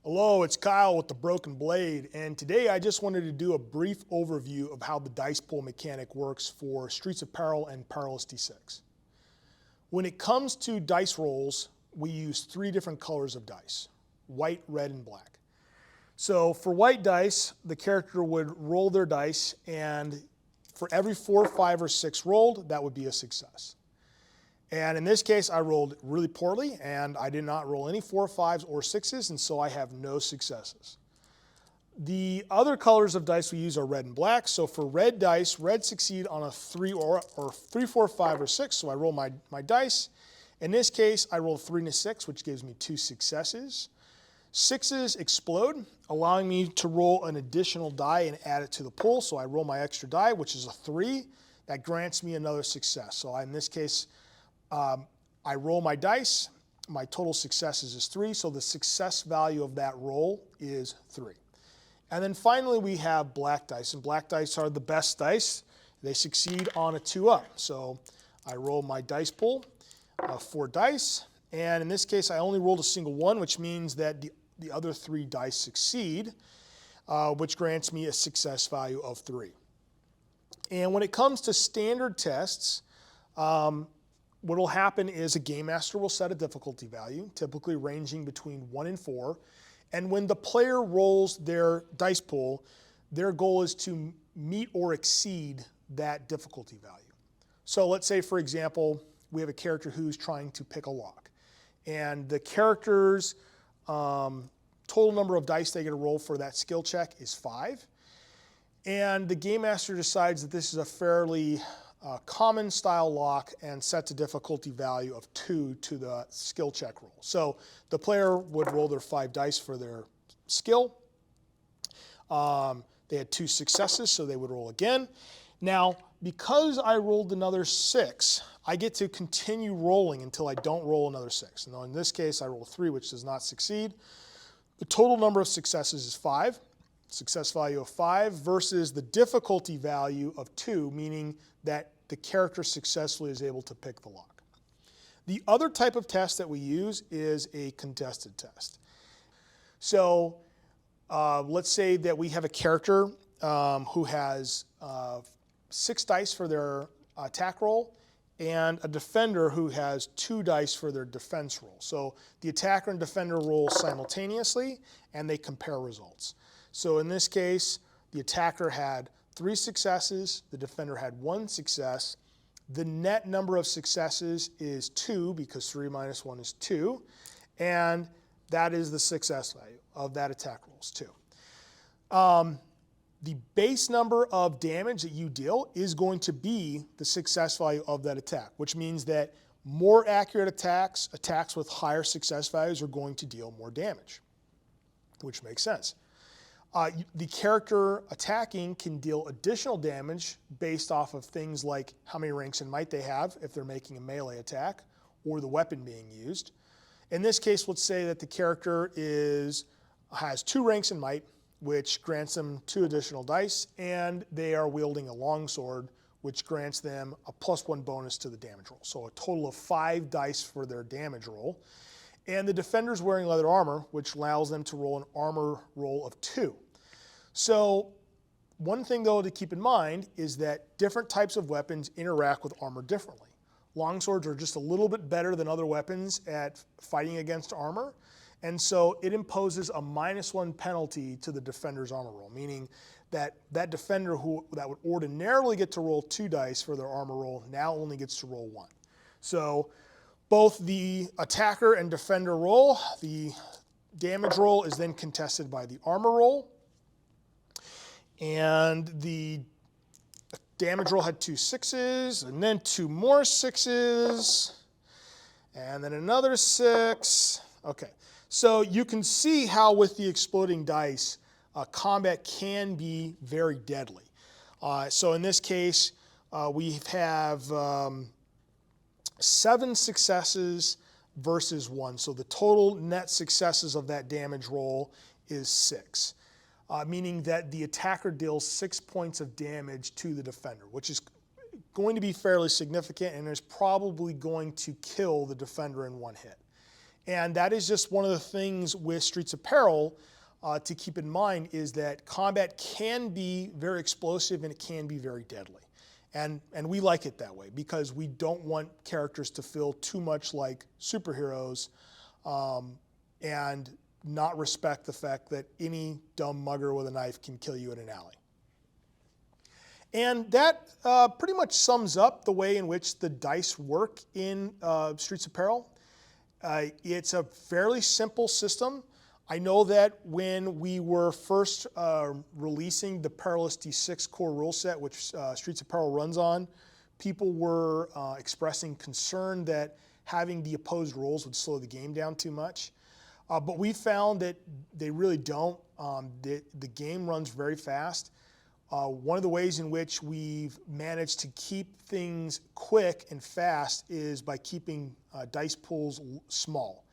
Hello, it's Kyle with the Broken Blade, and today I just wanted to do a brief overview of how the dice pool mechanic works for Streets of Peril and Perilous D6. When it comes to dice rolls, we use three different colors of dice: white, red, and black. So for white dice, the character would roll their dice, and for every 4, 5, or 6 rolled, that would be a success. And in this case, I rolled really poorly, and I did not roll any 4, 5s, or 6s, and so I have no successes. The other colors of dice we use are red and black. So for red dice, red succeed on a 3, or 3, 4, 5, or 6, so I roll my dice. In this case, I roll 3 and a 6, which gives me 2 successes. 6s explode, allowing me to roll an additional die and add it to the pool. So I roll my extra die, which is a 3. That grants me another success. So in this case, I roll my dice, my total successes is 3, so the success value of that roll is 3. And then finally we have black dice, and black dice are the best dice. They succeed on a 2 up. So I roll my dice pool, 4 dice, and in this case I only rolled a single 1, which means that the other 3 dice succeed, which grants me a success value of 3. And when it comes to standard tests, what will happen is a game master will set a difficulty value, typically ranging between 1 and 4. And when the player rolls their dice pool, their goal is to meet or exceed that difficulty value. So let's say, for example, we have a character who's trying to pick a lock. And the character's total number of dice they get to roll for that skill check is 5. And the game master decides that this is a fairly common style lock and sets a difficulty value of 2 to the skill check roll. So the player would roll their 5 dice for their skill. They had 2 successes, so they would roll again. Now, because I rolled another 6, I get to continue rolling until I don't roll another 6. Now in this case, I roll 3, which does not succeed. The total number of successes is 5. Success value of 5 versus the difficulty value of 2, meaning that the character successfully is able to pick the lock. The other type of test that we use is a contested test. So let's say that we have a character who has 6 dice for their attack roll and a defender who has 2 dice for their defense roll. So the attacker and defender roll simultaneously and they compare results. So in this case, the attacker had 3 successes, the defender had 1 success. The net number of successes is 2 because 3 minus 1 is 2, and that is the success value of that attack roll is 2. The base number of damage that you deal is going to be the success value of that attack, which means that more accurate attacks with higher success values are going to deal more damage, which makes sense. The character attacking can deal additional damage based off of things like how many ranks in might they have if they're making a melee attack or the weapon being used. In this case, let's say that the character has 2 ranks in might, which grants them 2 additional dice, and they are wielding a longsword, which grants them a +1 bonus to the damage roll. So a total of 5 dice for their damage roll. And the defender's wearing leather armor, which allows them to roll an armor roll of 2. So one thing, though, to keep in mind is that different types of weapons interact with armor differently. Longswords are just a little bit better than other weapons at fighting against armor, and so it imposes a -1 penalty to the defender's armor roll, meaning that that defender that would ordinarily get to roll 2 dice for their armor roll now only gets to roll 1. So both the attacker and defender roll, the damage roll is then contested by the armor roll. And the damage roll had 2 6s, and then 2 more 6s, and then another 6. Okay, so you can see how with the exploding dice, combat can be very deadly. So in this case, we have 7 successes versus 1. So the total net successes of that damage roll is 6, meaning that the attacker deals 6 points of damage to the defender, which is going to be fairly significant and is probably going to kill the defender in one hit. And that is just one of the things with Streets of Peril to keep in mind, is that combat can be very explosive and it can be very deadly. And we like it that way because we don't want characters to feel too much like superheroes and not respect the fact that any dumb mugger with a knife can kill you in an alley. And that pretty much sums up the way in which the dice work in Streets of Peril. It's a fairly simple system. I know that when we were first releasing the Perilous D6 core rule set, which Streets of Peril runs on, people were expressing concern that having the opposed rules would slow the game down too much. But we found that they really don't. The game runs very fast. One of the ways in which we've managed to keep things quick and fast is by keeping dice pools small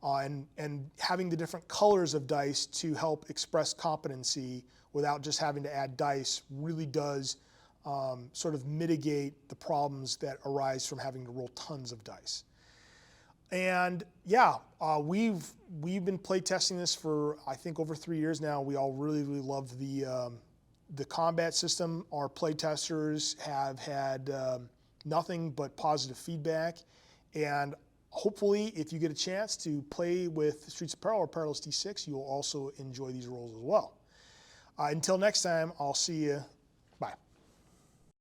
and having the different colors of dice to help express competency without just having to add dice really does sort of mitigate the problems that arise from having to roll tons of dice. And yeah, we've been play testing this for I think over 3 years now. We all really love the combat system. Our play testers have had nothing but positive feedback, and hopefully if you get a chance to play with Streets of Peril or Perilous D6, you will also enjoy these rules as well. Until next time, I'll see you